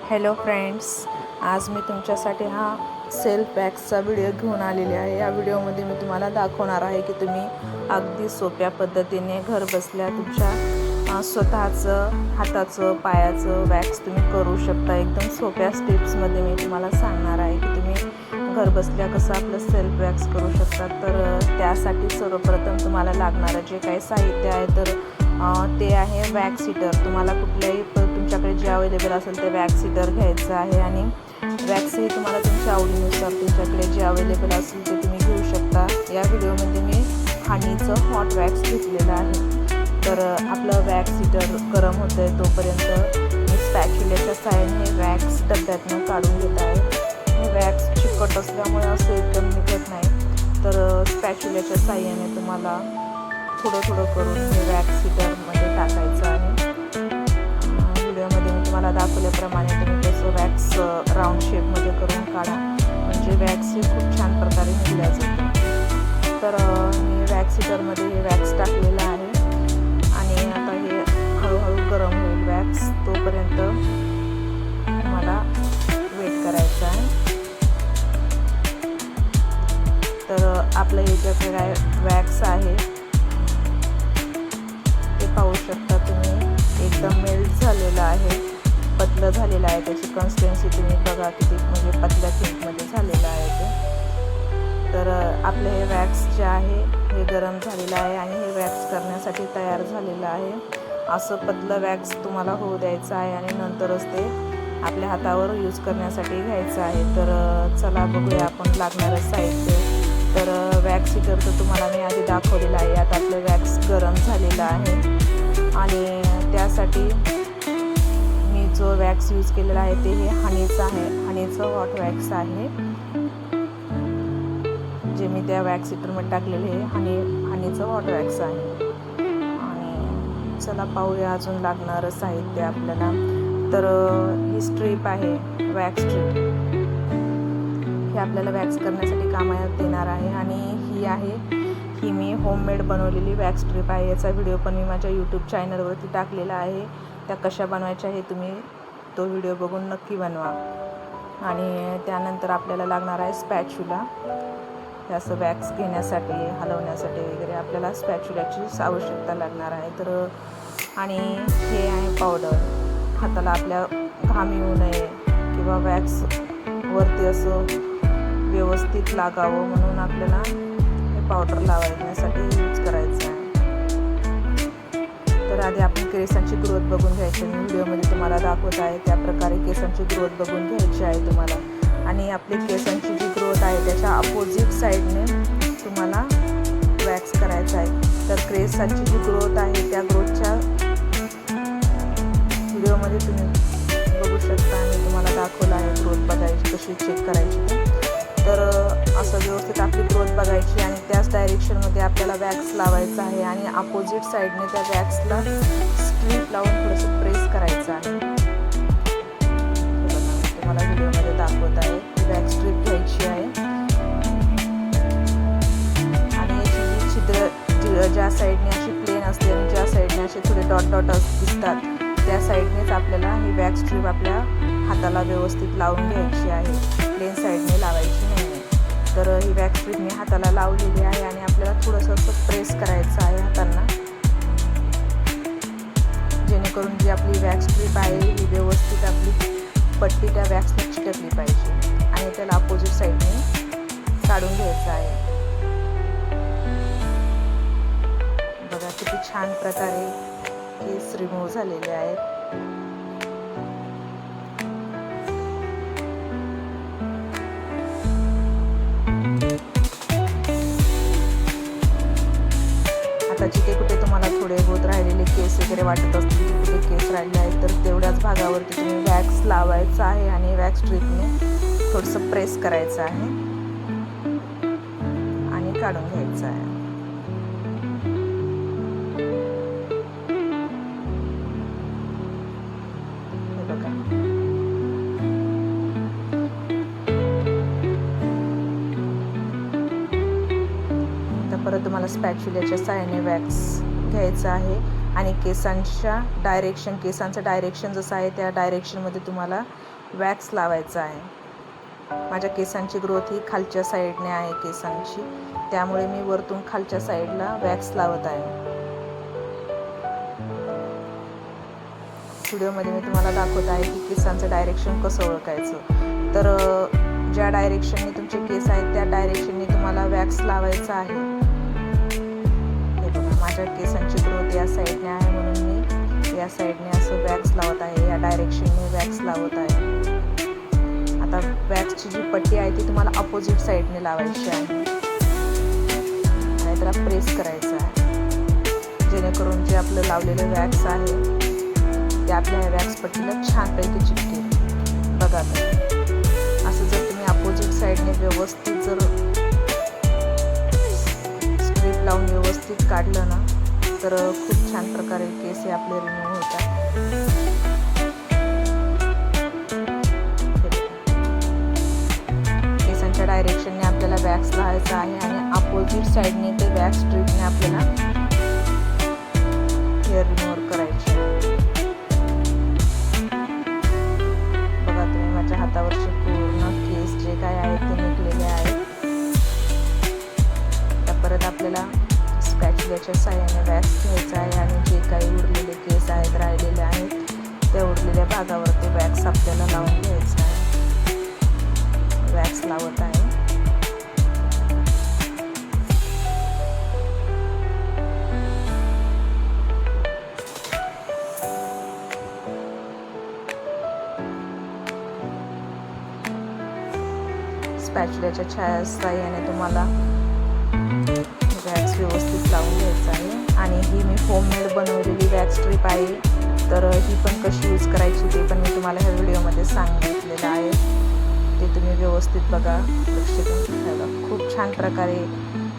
Hello friends, आज मी तुमच्यासाठी हा सेल्फ वॅक्सचा व्हिडिओ घेऊन आलेले आहे। या व्हिडिओमध्ये मी तुम्हाला दाखवणार आहे की तुम्ही अगदी सोप्या पद्धतीने घर बसल्या तुमच्या स्वतःचं हाताचं पायाचं वॅक्स तुम्ही करू शकता। एकदम सोप्या स्टेप्समध्ये मी तुम्हाला सांगणार आहे की तुम्ही घर बसल्या कसं आपलं सेल्फ वॅक्स करू शकता। तर त्यासाठी सर्वप्रथम तुम्हाला लागणारं जे काही साहित्य आहे तर ते आहे वॅक्स हीटर। तुम्हाला कुठल्याही तुमच्याकडे जे अवेलेबल असेल ते वॅक्स हीटर घ्यायचं आहे आणि वॅक्स हे तुम्हाला तुमच्या आवडीनुसार तुमच्याकडे जे अवेलेबल असेल ते तुम्ही घेऊ शकता। या व्हिडिओमध्ये मी हनीचं हॉट वॅक्स घेतलेलं आहे। तर आपलं वॅक्स हीटर गरम होतं आहे तोपर्यंत मी स्पॅच्युल्याच्या साहाय्याने वॅक्स डब्यातनं काढून घेत आहे। हे वॅक्स चिकट असल्यामुळे असं एकदम निघत नाही, तर स्पॅच्युल्याच्या साहाय्याने तुम्हाला थोडं थोडं करून हे वॅक्स हीटरमध्ये टाकायचं आहे। व्हिडिओमध्ये मी तुम्हाला दाखवल्याप्रमाणे तुम्ही तसं वॅक्स राऊंड शेपमध्ये करून काढा, म्हणजे वॅक्स हे खूप छान प्रकारे निघल्या जातं। तर मी वॅक्स हीटरमध्ये हे वॅक्स टाकलेलं आहे आणि आता हे हळूहळू गरम होईल वॅक्स, तोपर्यंत मला वेट करायचं आहे। तर आपलं हे जे काय वॅक्स आहे पाहू शकता तुम्ही, एकदम मेल्ट झालेलं आहे, पतलं झालेलं आहे। त्याची कन्सिस्टन्सी तुम्ही बघा किती म्हणजे पतल्या थिकमध्ये झालेलं आहे ते। तर आपलं हे वॅक्स जे आहे हे गरम झालेलं आहे आणि हे वॅक्स करण्यासाठी तयार झालेलं आहे। असं पतलं वॅक्स तुम्हाला होऊ द्यायचं आहे आणि नंतरच ते आपल्या हातावर यूज करण्यासाठी घ्यायचं आहे। तर चला बघूया आपण लागणारं साहित्य। तर वॅक्स हीटर तर तुम्हाला मी आधी दाखवलेलं आहे। आता आपलं वॅक्स गरम झालेलं आहे आणि त्यासाठी मी जो वॅक्स यूज केलेला आहे ते हे हनीचं आहे, हनीचं हॉट वॅक्स आहे जे मी त्या वॅक्स हीटरमध्ये टाकलेले हे हनीचं हॉट वॅक्स आहे। आणि चला पाहूया अजून लागणारं साहित्य आपल्याला। तर ही स्ट्रीप आहे, वॅक्स स्ट्रीप, हे आपल्याला वॅक्स करण्यासाठी कामात येणार आहे। आणि ही मी होममेड बनवलेली वॅक्स स्ट्रीप आहे। याचा व्हिडिओ पण मी माझ्या यूट्यूब चॅनलवरती टाकलेला आहे। त्या कशा बनवायच्या हे तुम्ही तो व्हिडिओ बघून नक्की बनवा। आणि त्यानंतर आपल्याला लागणार आहे स्पॅच्युला, हे असं वॅक्स घेण्यासाठी हलवण्यासाठी वगैरे आपल्याला स्पॅच्युलाचीच आवश्यकता लागणार आहे। तर आणि हे आहे पावडर, हाताला आपल्या घाम येऊ नये किंवा वॅक्स वरती असं व्यवस्थित लागावं म्हणून आपल्याला हे पावडर लावण्यासाठी यूज करायचं आहे। तर आधी आपण केसांची ग्रोथ बघून घ्यायची, मी व्हिडिओमध्ये तुम्हाला दाखवत आहे त्या प्रकारे केसांची ग्रोथ बघून घ्यायची आहे तुम्हाला। आणि आपली केसांची जी ग्रोथ आहे त्याच्या अपोजिट साईडने तुम्हाला वॅक्स करायचा आहे। तर केसांची जी ग्रोथ आहे त्या ग्रोथच्या व्हिडिओमध्ये तुम्ही बघू शकता आणि तुम्हाला दाखवलं आहे ग्रोथ बघायची कशी चेक करायची। तर असं व्यवस्थित आपली ग्रोथ बघायची आणि त्याच डायरेक्शनमध्ये आपल्याला वॅक्स लावायचा आहे आणि अपोजिट साईडने त्या वॅक्सला स्ट्रीप लावून थोडंसं प्रेस करायचं आहे। तुम्हाला व्हिडिओमध्ये दाखवत आहे वॅक्स स्ट्रीप घ्यायची आहे आणि याची जी छिद्र ज्या साईडने अशी प्लेन असते आणि ज्या साईडने असे थोडे डॉट डॉट दिसतात त्या साईडनेच आपल्याला ही वॅक्स स्ट्रीप आपल्या हाताला व्यवस्थित लावून घ्यायची आहे, प्लेन साईडने लावायची नाही आहे। तर ही वॅक्स स्ट्रीप मी हाताला लावलेली आहे आणि आपल्याला थोडंसं असं प्रेस करायचं आहे हातांना, जेणेकरून जी आपली वॅक्स स्ट्रीप आहे ही व्यवस्थित आपली पट्टी त्या वॅक्सने चिटकली पाहिजे आणि त्याला अपोजिट साईडने काढून घ्यायचं आहे। बघा किती छान प्रकारे केस रिमूव्ह झालेले आहेत। आता जिथे कुठे तुम्हाला थोडे बहुत राहिलेले केस वगैरे वाटत असतील, जिथे कुठे केस राहिले आहेत तर तेवढ्याच भागावरती तुम्ही वॅक्स लावायचं आहे आणि वॅक्स स्ट्रीपने थोडंसं प्रेस करायचं आहे आणि काढून घ्यायचं आहे। हे बघा, परत तुम्हाला स्पॅच्युल्याच्या साहाय्याने वॅक्स घ्यायचं आहे आणि केसांचं डायरेक्शन जसं आहे त्या डायरेक्शनमध्ये तुम्हाला वॅक्स लावायचा आहे. माझ्या केसांची ग्रोथ ही खालच्या साईडने आहे केसांची, त्यामुळे मी वरतून खालच्या साईडला वॅक्स लावत आहे. व्हिडिओमध्ये मी तुम्हाला दाखवत आहे की केसांचं डायरेक्शन कसं ओळखायचं. तर ज्या डायरेक्शनने तुमचे केस आहेत त्या डायरेक्शनने तुम्हाला वॅक्स लावायचं आहे. हे बघा, माझ्या केसांची ग्रोथ या साईडने आहे म्हणून मी या साईडने असं वॅक्स लावत आहे, या डायरेक्शनने वॅक्स लावत आहे. आता वॅक्सची जी पट्टी आहे ती तुम्हाला अपोजिट साईडने लावायची आहे आणि त्याला प्रेस करायचं आहे, जेणेकरून जे आपलं लावलेलं वॅक्स आहे ते आपल्या ह्या वॅक्स पट्टीला छानपैकी चिकटेल. बघा असं जर तुम्ही अपोजिट साईडने व्यवस्थित जर स्ट्रीप लावून व्यवस्थित काढलं ना तर खूप छान प्रकारे केस हे आपले रिमूव्ह होतात. केसांच्या डायरेक्शनने आपल्याला वॅक्स लावायचा आहे आणि अपोजिट साईडने ते वॅक्स स्ट्रीपने आपल्याला हेअर रिमूव्ह करायचे आहे. बघा तुम्ही माझ्या हातावरचे पूर्ण केस जे काय आहेत ते निघलेले आहेत. त्या परत आपल्याला स्पॅच्युलाच्या साहाय्याने वॅक्स घ्यायचा आहे आणि जे काही उरलेले केस आहेत राहिलेले आहेत त्या उरलेल्या भागावरती वॅक्स आपल्याला लावून घ्यायचा आहे. वॅक्स लावत आहे. स्पॅच्युलाच्या साहाय्याने तुम्हाला वॅक्स व्यवस्थित लावून घ्यायचं आहे. आणि ही मी होममेड बनवलेली वॅक्स स्ट्रीप आहे, तर ही पण कशी यूज करायची ते पण मी तुम्हाला ह्या व्हिडिओमध्ये सांगितलेलं आहे. ते तुम्ही व्यवस्थित बघा, लक्ष देऊन ठेवा. खूप छान प्रकारे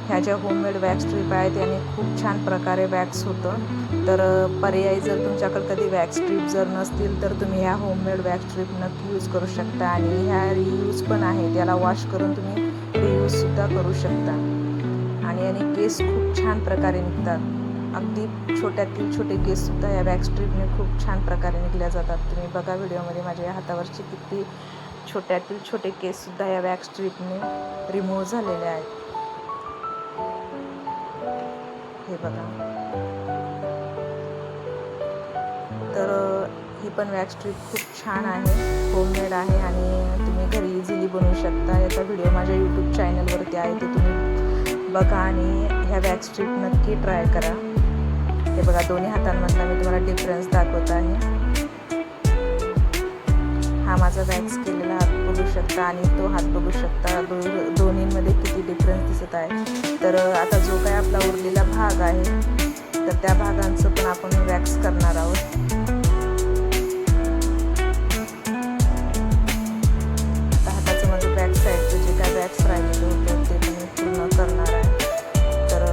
ह्या ज्या होममेड वॅक्स स्ट्रीप आहेत याने खूप छान प्रकारे वॅक्स होतं. तर पर्यायी जर तुमच्याकडे कधी वॅक्स स्ट्रीप जर नसतील तर तुम्ही ह्या होममेड वॅक्स स्ट्रीप नक्की यूज करू शकता. आणि ह्या रियूज पण आहे, त्याला वॉश करून तुम्ही रियूजसुद्धा करू शकता. आणि केस खूप छान प्रकारे निघतात. अगदी छोट्यातील छोटे केससुद्धा या वॅक्स स्ट्रीपने खूप छान प्रकारे निघल्या जातात. तुम्ही बघा व्हिडिओमध्ये माझ्या हातावरचे किती छोट्यातील छोटे केससुद्धा या वॅक्स स्ट्रीपने रिमूव्ह झालेले आहेत. हे बघा. तर ही पण वॅक्स स्ट्रीप खूप छान आहे, होममेड आहे आणि तुम्ही घरी इझिली बनवू शकता. याचा व्हिडिओ माझ्या यूट्यूब चॅनलवरती आहे, ते तुम्ही बघा आणि ह्या वॅक्स स्ट्रीप नक्की ट्राय करा. हे बघा, दोन्ही हातांमधला मी तुम्हाला डिफरन्स दाखवत आहे. हा माझा वॅक्स केलेला हात बघू शकता आणि तो हात बघू शकता. दोन्हींमध्ये किती डिफरन्स दिसत आहे. तर आता जो काय आपला उरलेला भाग आहे तर त्या भागांचं पण आपण वॅक्स करणार आहोत. आता हाताचं माझं बॅक साईडचं जे काय वॅक्स राहिलेलं होतं ते पण मी पूर्ण करणार आहे. तर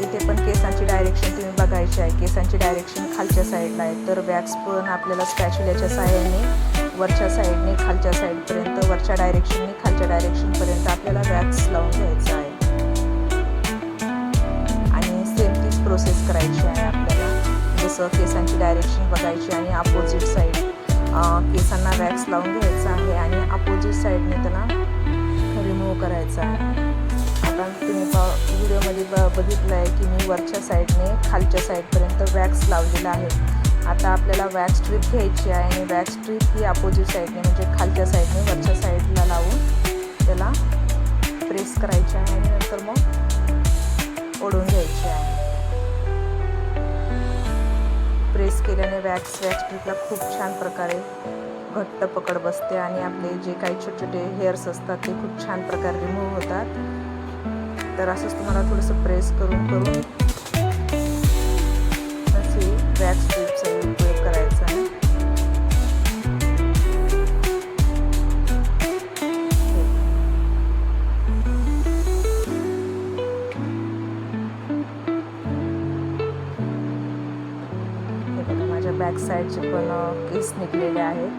इथे पण केसांची डायरेक्शन तुम्ही बघायची आहे. केसांची डायरेक्शन खालच्या साईडला आहे, तर वॅक्स पण आपल्याला स्पॅच्युलाच्या साहाय्याने वरच्या साईडने खालच्या साईडपर्यंत, वरच्या डायरेक्शनने खालच्या डायरेक्शनपर्यंत आपल्याला वॅक्स लावून घ्यायचा आहे. आणि सेम तीच प्रोसेस करायची आहे आपल्याला. जसं केसांची डायरेक्शन बघायची आणि अपोजिट साईड केसांना वॅक्स लावून घ्यायचा आहे आणि अपोजिट साईडने त्याला रिमूव्ह करायचा आहे. आता तुम्ही व्हिडिओमध्ये बघितलं आहे की मी वरच्या साईडने खालच्या साईडपर्यंत वॅक्स लावलेला आहे. आता आपल्याला वॅक्स स्ट्रीप घ्यायची आहे आणि वॅक्स स्ट्रीप ही अपोजिट साईडने म्हणजे खालच्या साईडने वरच्या साईडला लावून त्याला प्रेस करायची आहे आणि नंतर मग ओढून घ्यायची आहे. प्रेस केल्याने वॅक्स स्ट्रीपला खूप छान प्रकारे घट्ट पकड बसते आणि आपले जे काही छोटे छोटे हेअर्स असतात ते खूप छान प्रकारे रिमूव्ह होतात. तर असंच तुम्हाला थोडंसं प्रेस करून वॅक्स स्ट्रीपचा उपयोग करायचा आहे. हे बघा, माझ्या बॅक साईडचे पण केस निघलेले आहेत,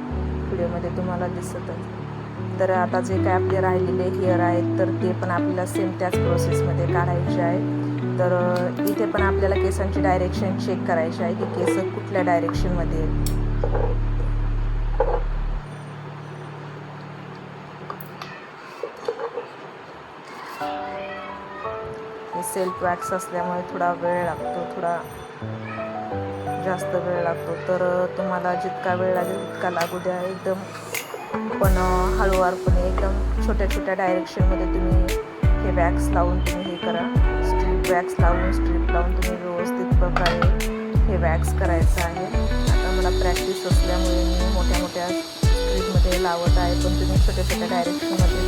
व्हिडिओमध्ये तुम्हाला दिसतच. तर आता जे काय आपले राहिलेले हेअर आहेत तर ते पण आपल्याला सेम त्याच प्रोसेसमध्ये काढायचे आहेत. तर इथे पण आपल्याला केसांची डायरेक्शन चेक करायची आहे की केस कुठल्या डायरेक्शनमध्ये आहेत. सेल्फ वॅक्स असल्यामुळे थोडा वेळ लागतो, थोडा जास्त वेळ लागतो. तर तुम्हाला जितका वेळ लागेल तितका लागू द्या एकदम, पण हळूवारपणे एकदम छोट्या छोट्या डायरेक्शनमध्ये तुम्ही हे वॅक्स लावून तुम्ही हे करा. स्ट्रीप वॅक्स लावून तुम्ही व्यवस्थित प्रकारे हे वॅक्स करायचं आहे. आता मला प्रॅक्टिस असल्यामुळे मी मोठ्या स्ट्रीपमध्ये लावत आहे, पण तुम्ही छोट्या छोट्या डायरेक्शनमध्ये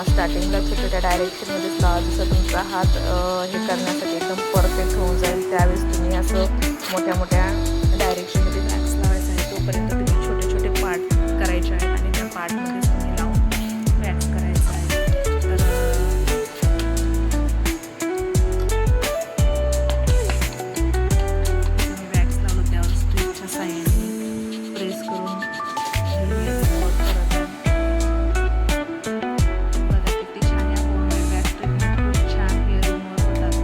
स्टार्टिंगला छोट्या डायरेक्शनमध्येच लावा. जसं तुमचा हात हे करण्यासाठी एकदम परफेक्ट होऊन जाईल, त्यावेळेस तुम्ही असं मोठ्या डायरेक्शनमध्ये वॅक्स लावायचं आहे. तोपर्यंत तुम्ही छोटे छोटे पार्ट करायचे आहेत आणि त्या पार्टमध्येच तुम्ही लावून वॅक्स करायचं आहे. तर तुम्ही वॅक्स लावलं त्यावर स्ट्रीपच्या साह्याने प्रेस करून बघा किती छान या होममेड वॅक्स ट्रीटमेंट खूप छान हेअर रिमूव्हर होतात.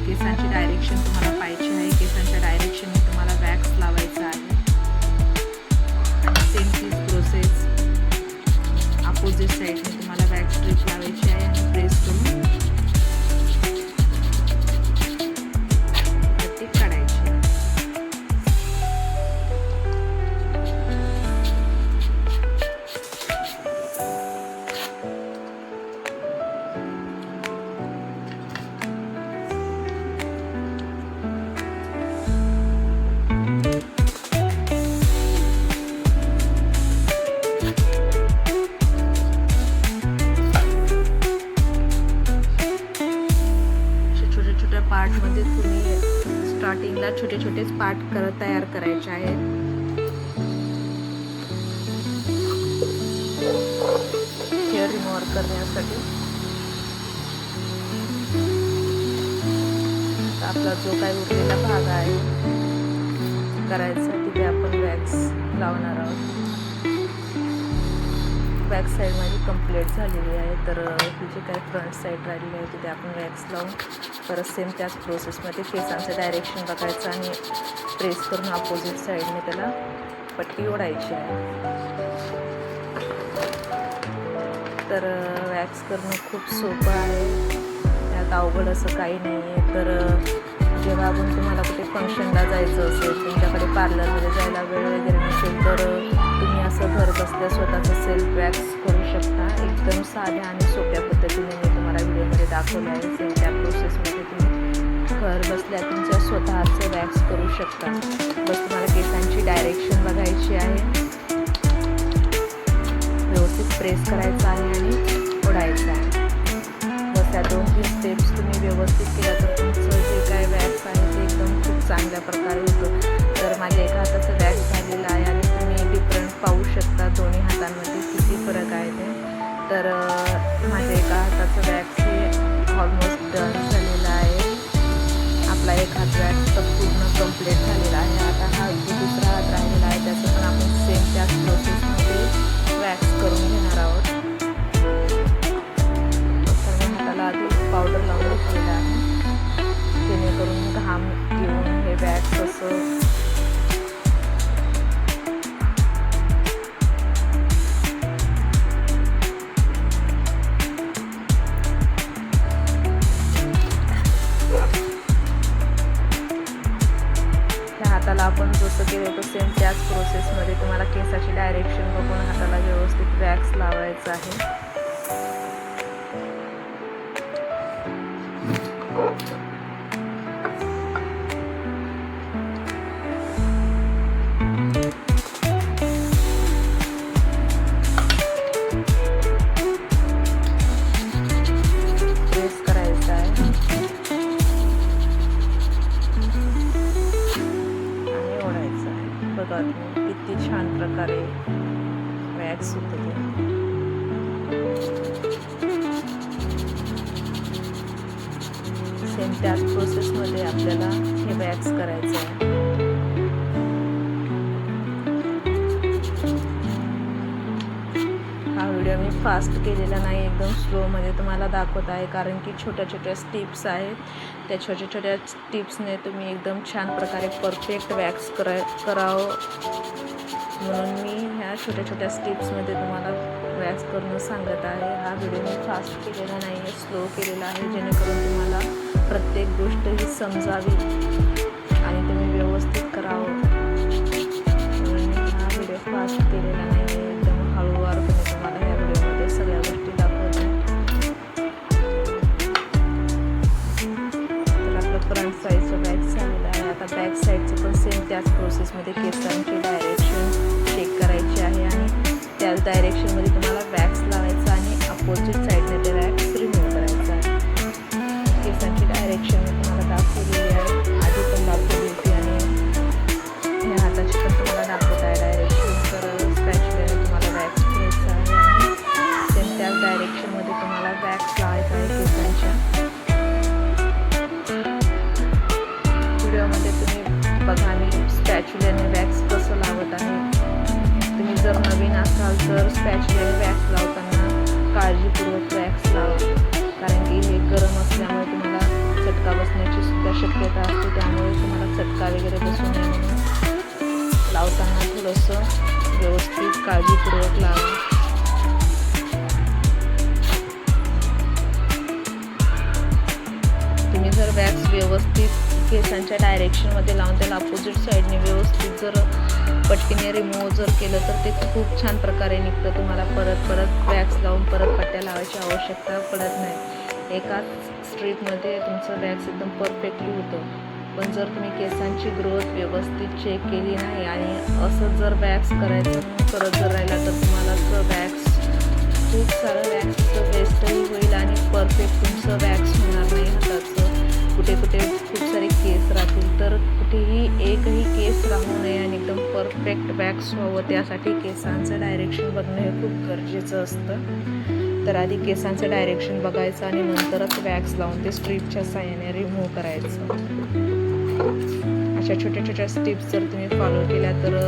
केसांची डायरेक्शन तुम्हाला पाहिजे आहे, केसांच्या डायरेक्शनने तुम्हाला वॅक्स लावायचा आहे आणि सेम तीच प्रोसेस अपोजिट साईडने तुम्हाला वॅक्स स्ट्रीप लावायची आहे आणि प्रेस करून ते काढायची आहे. पार्टमध्ये तुम्ही स्टार्टिंगला छोटे छोटेच पार्ट तयार करायचे आहेत. हेअर रिमूव्हर करण्यासाठी आपला जो काही उरलेला भाग आहे करायचा तिथे आपण वॅक्स लावणार आहोत. बॅक साईड माझी कंप्लीट झालेली आहे, तर ही जी काही फ्रंट साईड राहिलेली आहे तिथे आपण वॅक्स लावून परत सेम त्याच प्रोसेसमध्ये केसांचं डायरेक्शन बघायचं आणि प्रेस करून अपोजिट साईडने त्याला पट्टी ओढायची आहे. तर वॅक्स करणं खूप सोपं आहे, त्यात अवघड असं काही नाही आहे. तर जेव्हा आपण तुम्हाला कुठे फंक्शनला जायचं असेल, तुमच्याकडे पार्लरमध्ये जायला वेळ वगैरे नसेल, तर तुम्ही असं घर बसल्या स्वतःचं सेल्फ वॅक्स करू शकता. एकदम साध्या आणि सोप्या पद्धतीने मी तुम्हाला व्हिडिओमध्ये दाखवलं आहे. सेम त्या प्रोसेसमध्ये तुम्ही घर बसल्या तुमच्या स्वतःचं वॅक्स करू शकता. बस तुम्हाला केसांची डायरेक्शन बघायची आहे, व्यवस्थित प्रेस करायचं आहे आणि ओढायचं आहे. बस त्या 2-3 स्टेप्स तुम्ही व्यवस्थित केल्या तर तुमचं जे काय वॅक्स आहे ते एकदम खूप चांगल्या प्रकारे होतं. तर माझ्या एका हाताचं वॅक्स झालेलं आहे आणि तुम्ही डिफरंट पाहू शकता दोन्ही हातांमध्ये किती फरक आहे ते. तर माझ्या एका हाताचं वॅक्स हे ऑलमोस्ट डन झालेलं आहे. आपला एक हात वॅक्स तर पूर्ण कंप्लीट झालेला आहे. आता हा जो दुसरा हात राहिलेला आहे त्याचं पण आपण सेम त्याच प्रोसेसमध्ये वॅक्स करून घेणार आहोत. तर मी हाताला आधी पावडर लावून घेतलेलं आहे, जेणेकरून घाम येऊन हे वॅक्स असं हाताला आपण जसं केलं होतं सेम त्याच प्रोसेसमध्ये तुम्हाला केसाची डायरेक्शन बघून हाताला व्यवस्थित वॅक्स लावायचं आहे. प्रेस करायचं आहे बघा तुम्ही किती छान प्रकारे वॅक्स होतं ते. सेम त्याच प्रोसेसमध्ये आपल्याला हे वॅक्स करायचं आहे. हा व्हिडिओ मी फास्ट केलेला नाही, एकदम स्लोमध्ये तुम्हाला दाखवत आहे, कारण की छोट्या छोट्या स्टिप्स आहेत. त्या छोट्या छोट्या टिप्सने तुम्ही एकदम छान प्रकारे परफेक्ट वॅक्स करावं म्हणून मी ह्या छोट्या छोट्या स्टिप्समध्ये तुम्हाला वॅक्स करणं सांगत आहे. हा व्हिडिओ मी फास्ट केलेला नाही आहे, स्लो केलेला आहे, जेणेकरून तुम्हाला प्रत्येक गोष्ट ही समजावी आणि तुम्ही व्यवस्थित करावं म्हणून हा व्हिडिओ फास्ट केलेला नाही आहे. एकदम हळूवारपणे तुम्हाला ह्या व्हिडिओमध्ये सगळ्या गोष्टी दाखवत आहे. तर आपलं फ्रंट साईडचं वॅक्स झालेलं आहे. आता बॅक साईडचं पण सेम त्याच प्रोसेसमध्ये केसांची डायरेक्शन चेक करायची आहे आणि त्याच डायरेक्शनमध्ये तुम्हाला वॅक्स लावायचा आणि अपोजिट साईडने ते वॅक्स रिमूव्ह करायचा आहे. केसांची डायरेक्शन मी तुम्हाला दाखवलेली आहे, आधी पण दाखवली होती आणि ह्या हाताची पण तुम्हाला दाखवत आहे डायरेक्शन. तर स्पॅच्युलाने तुम्हाला वॅक्स घ्यायचा आहे आणि सेम त्याच डायरेक्शनमध्ये तुम्हाला वॅक्स लावायचा आहे केसांच्या. व्हिडिओमध्ये तुम्ही बघा मी स्पॅच्युलाने वॅक्स कसं लावत आहे. तुम्ही जर नवीन असाल तर स्पॅच्युलाने वॅक्स लावताना काळजीपूर्वक वॅक्स लावा, कारण की हे गरम असल्यामुळे तुम्हाला चटका बसण्याची सुद्धा शक्यता असते. त्यामुळे तुम्हाला चटका वगैरे बसू नये म्हणून लावताना थोडंसं व्यवस्थित काळजीपूर्वक लावा. तुम्ही जर वॅक्स व्यवस्थित केसांच्या डायरेक्शनमध्ये लावून त्याला अपोजिट साईडने व्यवस्थित जर पट्टीने रिमूव्ह जर केलं तर ते खूप छान प्रकारे निघतं. तुम्हाला परत वॅक्स लावून परत पट्ट्या लावायची आवश्यकता पडत नाही. एकाच स्ट्रीपमध्ये तुमचं वॅक्स एकदम परफेक्टली होतं. पण जर तुम्ही केसांची ग्रोथ व्यवस्थित चेक केली नाही आणि असं जर वॅक्स करायचं करत जर राहिला तर तुम्हाला वॅक्स खूप सारं वॅक्सचं वेस्टही होईल आणि परफेक्ट तुमचं वॅक्स होणार नाही हाताचं. कुठे खूप सारे केस राहतील, तर कुठेही एकही केस राहू नये आणि एकदम परफेक्ट वॅक्स व्हावं त्यासाठी केसांचं डायरेक्शन बघणं हे खूप गरजेचं असतं. तर आधी केसांचं डायरेक्शन बघायचं आणि नंतरच वॅक्स लावून ते स्ट्रीपच्या साहाय्याने रिमूव्ह करायचं. अशा छोट्या छोट्या स्टिप्स जर तुम्ही फॉलो केल्या तर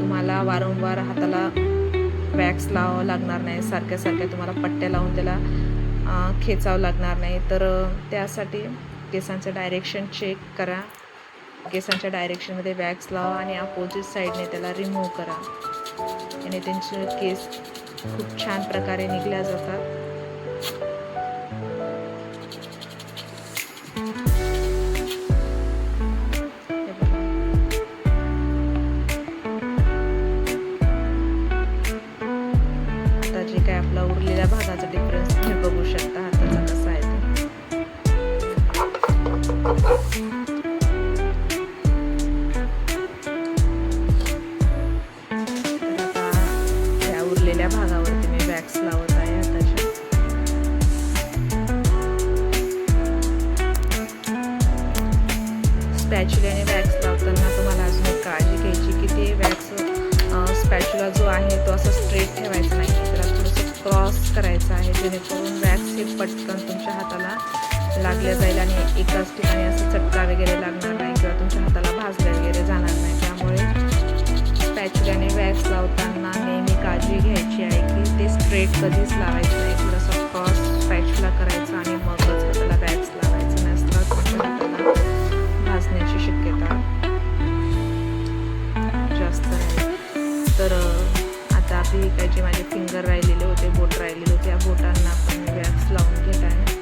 तुम्हाला वारंवार हाताला वॅक्स लावावं लागणार नाही, सारख्या तुम्हाला पट्ट्या लावून त्याला खेचावं लागणार नाही. तर त्यासाठी केसांचं डायरेक्शन चेक करा, केसांच्या डायरेक्शनमध्ये वॅक्स लावा आणि अपोजिट साईडने त्याला रिमूव्ह करा आणि त्यांचे केस खूप छान प्रकारे निघल्या जातात. आता जे काय आपला उरलेल्या भागाचा डिफरन्स तुम्ही बघू शकता हाताचा कसा आहे ते. या उरलेल्या भागावरती मी वॅक्स लावत आहे हाताच्या. स्पॅच्युलाने वॅक्स लावताना तुम्हाला अजून एक काळजी घ्यायची की ते वॅक्स स्पॅच्युला जो आहे तो असं स्ट्रेट ठेवायचा नाही, त्याला थोडंसं क्रॉस करायचं आहे, जेणेकरून वॅक्स हे पटकन तुमच्या हाताला लागल्या जाईल आणि एकाच ठिकाणी असं चटका वगैरे लागणार नाही किंवा तुमच्या हाताला भाजल्या वगैरे जाणार नाही. त्यामुळे स्पॅच्युलाने वॅक्स लावताना नेहमी काळजी घ्यायची आहे की ते स्ट्रेट कधीच लावायचं नाही, थोडंसं क्रॉस स्पॅच्युला करायचं आणि मगच हाताला वॅक्स लावायचं, नसतं तुमच्या हाताला भाजण्याची शक्यता जास्त आहे. तर आता आपली काही जे माझे फिंगर राहिलेले होते, बोट राहिलेले होते, या बोटांना पण मी वॅक्स लावून घेत आहे.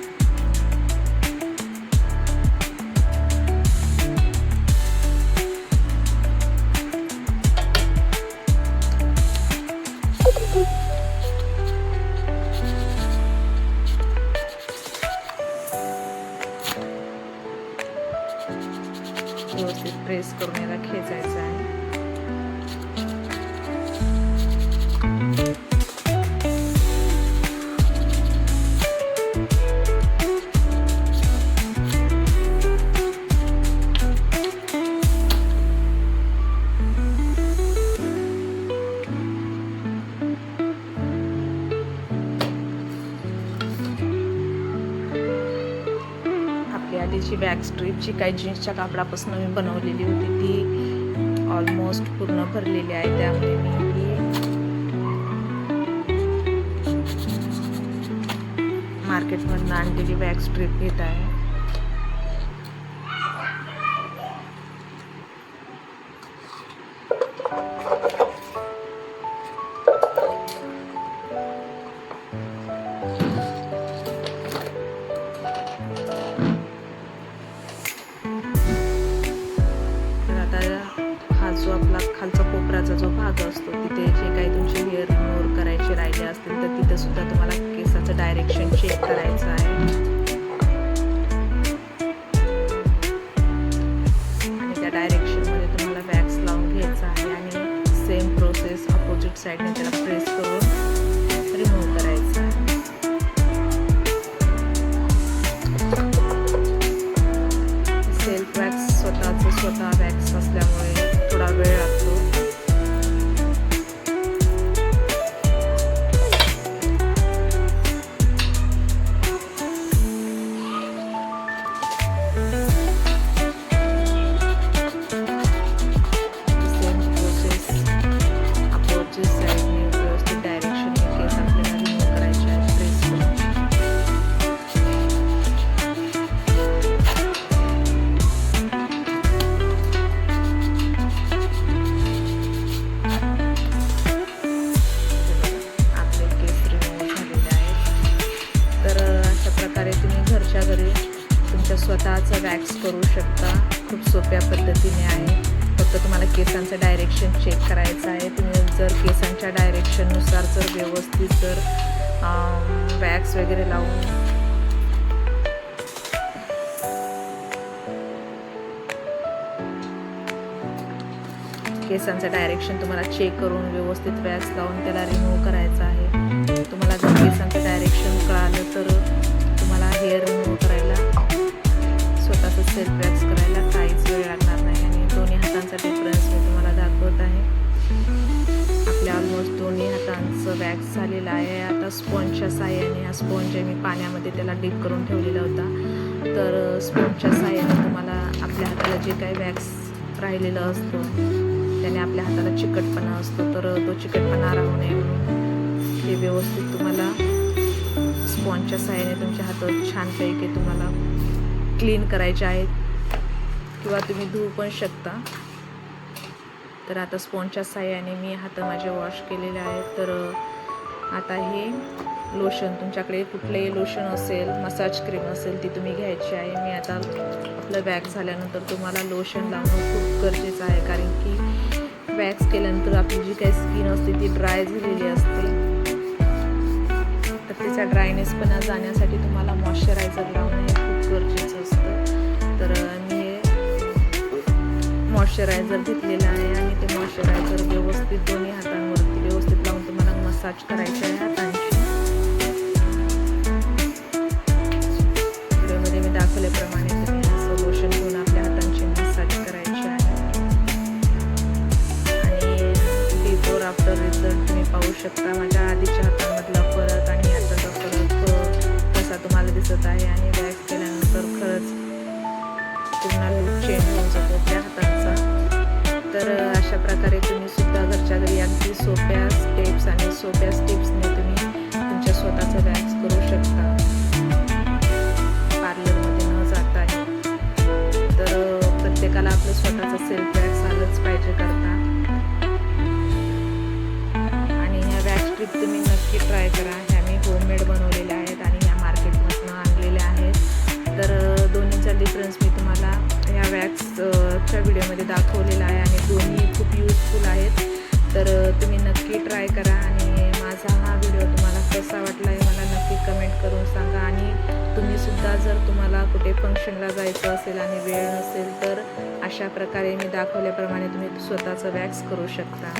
व्यवस्थित प्रेस करून याला खेचायचं आहे. आधीची बॅक स्ट्रीपची काही जीन्सच्या कापडापासून मी बनवलेली होती, ती ऑलमोस्ट पूर्ण भरलेली आहे. त्यामुळे मी ही मार्केटमधून आणलेली वॅक्स स्ट्रीप घेत आहे. हा जो आपला खालचा कोपऱ्याचा जो भाग असतो तिथे जे काही तुमचे हेअर रिमूव्ह करायचे राहिले असतील तर तिथे सुद्धा तुम्हाला केसाचं डायरेक्शन चेक करायचं आहे. आणि त्या डायरेक्शनमध्ये तुम्हाला वॅक्स लावून घ्यायचा आहे आणि सेम प्रोसेस अपोजिट साईडने त्याला प्रेस करून रिमूव्ह करायचं आहे. सेल्फ वॅक्स स्वतः वॅक्स असल्यामुळे थोडा वेळ लागतो. सेम प्रोसेस अपोजिट साईडने व्यवस्थित डायरेक्शनने केस आपल्याला रिमूव्ह करायचे आहे प्रेस करून. तुम्ही घरच्या घरी तुमच्या स्वतःचं वॅक्स करू शकता. खूप सोप्या पद्धतीने आहे. फक्त तुम्हाला केसांचं डायरेक्शन चेक करायचं आहे. तुम्ही जर केसांच्या डायरेक्शननुसार जर व्यवस्थित जर वॅक्स वगैरे लावून केसांचं डायरेक्शन तुम्हाला चेक करून व्यवस्थित वॅक्स लावून त्याला रिमूव्ह करायचं आहे. तुम्हाला जर केसांचं डायरेक्शन कळालं तर तुम्हाला हेअर रिमूव्ह करायला स्वतःचं सेल्फ वॅक्स करायला काहीच वेळ लागणार नाही. आणि दोन्ही हातांचा डिफरन्स मी तुम्हाला दाखवत आहे. आपल्या ऑलमोस्ट दोन्ही हातांचं वॅक्स झालेलं आहे. आता स्पॉन्जच्या साहाय्याने हा स्पॉन्ज आहे मी पाण्यामध्ये त्याला डीप करून ठेवलेला होता. तर स्पॉन्जच्या साहाय्याने तुम्हाला आपल्या हाताला जे काही वॅक्स राहिलेलं असतं त्याने आपल्या हाताला चिकटपणा असतो तर तो चिकटपणा राहू नये म्हणून हे व्यवस्थित तुम्हाला स्पॉन्जच्या साहाय्याने तुमच्या हात छानपैकी तुम्हाला क्लीन करायचे आहेत किंवा तुम्ही धुवू पण शकता. तर आता स्पॉन्जच्या साहाय्याने मी हात माझे वॉश केलेले आहेत. तर आता हे लोशन तुमच्याकडे कुठलेही लोशन असेल मसाज क्रीम असेल ती तुम्ही घ्यायची आहे. मी आता आपलं वॅक्स झाल्यानंतर तुम्हाला लोशन लावणं खूप गरजेचं आहे. कारण की वॅक्स केल्यानंतर आपली जी काही स्किन असते ती ड्राय झालेली असते. तर त्याचा ड्रायनेसपणा जाण्यासाठी तुम्हाला मॉइश्चरायझर लावणं हे खूप गरजेचं असतं. तर मी हे मॉइश्चरायझर घेतलेलं आहे आणि ते मॉइश्चरायझर व्यवस्थित दोन्ही हातांवरती व्यवस्थित लावून तुम्हाला मसाज करायचे आहे हातांची. व्हिडिओमध्ये मी दाखवल्याप्रमाणे तुम्ही असं लोशन घेऊन आपल्या हातांची मसाज करायची आहे. आणि बिफोर आफ्टर रिझल्ट तुम्ही पाहू शकता. माझ्या आधीच्या हातांमधला फरक आणि आताचा फरक कसा तुम्हाला दिसत आहे. आणि वॅक्स केल्यानंतर खरंच पूर्ण लुक चेंज होऊन जातो आपल्या हातांचा. तर अशा प्रकारे तुम्ही सुद्धा घरच्या घरी अगदी सोप्या स्टेप्स आणि सोप्या स्टेप्सने तुम्ही तुमच्या स्वतःचं वॅक्स करू शकता पार्लरमध्ये न जाता. तर प्रत्येकाला आपलं स्वतःचं सेल्फ वॅक्स आलंच पाहिजे करता. आणि ह्या वॅक्स स्ट्रीप तुम्ही नक्की ट्राय करा. ह्या मी होममेड बनवलेल्या आहेत आणि ह्या मार्केटमधून आणलेल्या आहेत. तर दोन्हीचा डिफरन्स मी तुम्हाला ह्या वॅक्सच्या व्हिडिओमध्ये दाखवलेला आहे आणि दोन्ही खूप युजफुल आहेत. तर तुम्ही नक्की ट्राय करा. आणि माझा हा व्हिडिओ तुम्हाला कसा वाटला आहे मला नक्की कमेंट करून सांगा. आणि तुम्हीसुद्धा जर तुम्हाला कुठे फंक्शनला जायचं असेल आणि वेळ नसेल तर अशा प्रकारे मी दाखवल्याप्रमाणे तुम्ही स्वतःचं वॅक्स करू शकता.